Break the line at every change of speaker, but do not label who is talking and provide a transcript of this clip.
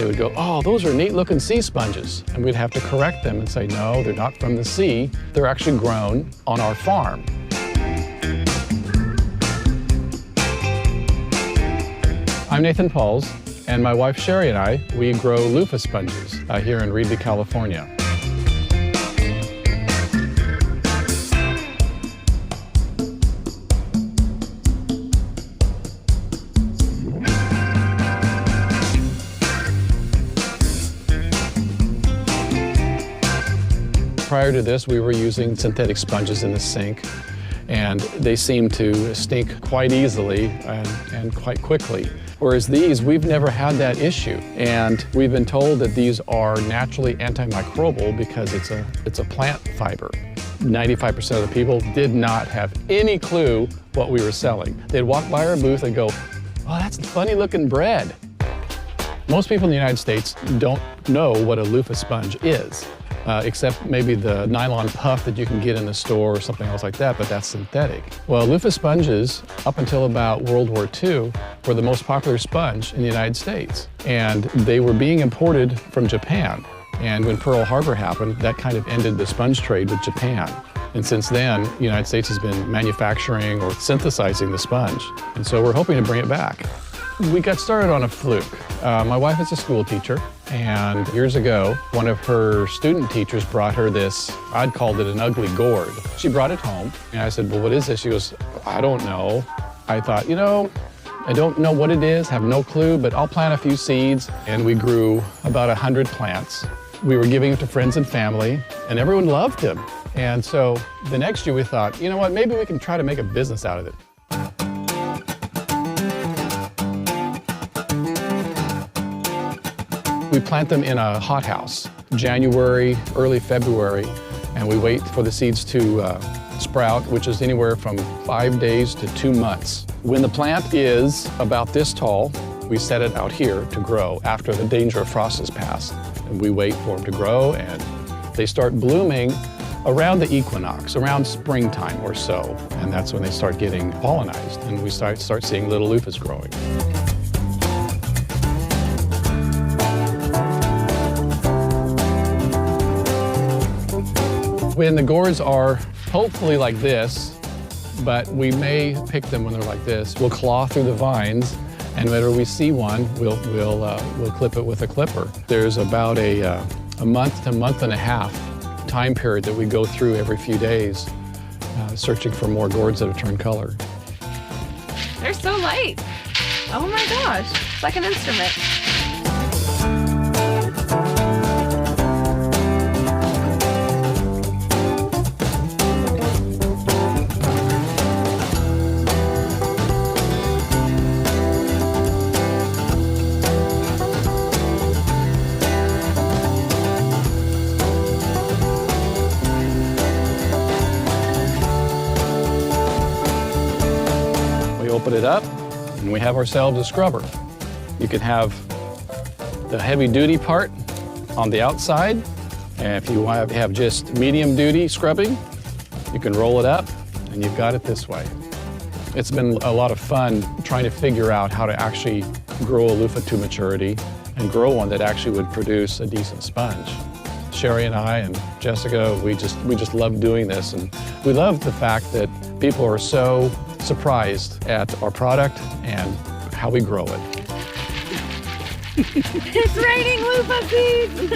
they would go, oh, those are neat looking sea sponges. And we'd have to correct them and say, no, they're not from the sea. They're actually grown on our farm. I'm Nathan Pauls, and my wife Sherry and I, we grow luffa sponges here in Reedley, California. Prior to this, we were using synthetic sponges in the sink, and they seem to stink quite easily and quite quickly. Whereas these, we've never had that issue. And we've been told that these are naturally antimicrobial because it's a plant fiber. 95% of the people did not have any clue what we were selling. They'd walk by our booth and go, oh, that's funny looking bread. Most people in the United States don't know what a luffa sponge is. Except maybe the nylon puff that you can get in the store or something else like that, but that's synthetic. Well, luffa sponges, up until about World War II, were the most popular sponge in the United States. And they were being imported from Japan. And when Pearl Harbor happened, that kind of ended the sponge trade with Japan. And since then, the United States has been manufacturing or synthesizing the sponge. And so we're hoping to bring it back. We got started on a fluke. My wife is a school teacher, and years ago, one of her student teachers brought her this, I'd called it an ugly gourd. She brought it home, and I said, well, what is this? She goes, I don't know. I thought, you know, I don't know what it is, have no clue, but I'll plant a few seeds. And we grew about 100 plants. We were giving them to friends and family, and everyone loved them. And so the next year we thought, you know what, maybe we can try to make a business out of it. We plant them in a hothouse, January, early February, and we wait for the seeds to sprout, which is anywhere from 5 days to 2 months. When the plant is about this tall, we set it out here to grow after the danger of frost has passed. And we wait for them to grow, and they start blooming around the equinox, around springtime or so. And that's when they start getting pollinized, and we start seeing little loofahs growing. When the gourds are hopefully like this, but we may pick them when they're like this, we'll claw through the vines, and whenever we see one, we'll clip it with a clipper. There's about a month to month and a half time period that we go through every few days, searching for more gourds that have turned color.
They're so light. Oh my gosh, it's like an instrument.
Open it up, and we have ourselves a scrubber. You can have the heavy-duty part on the outside, and if you want to have just medium-duty scrubbing, you can roll it up, and you've got it this way. It's been a lot of fun trying to figure out how to actually grow a luffa to maturity and grow one that actually would produce a decent sponge. Sherry and I and Jessica, we just love doing this, and we love the fact that people are so surprised at our product and how we grow it.
It's raining luffa seeds!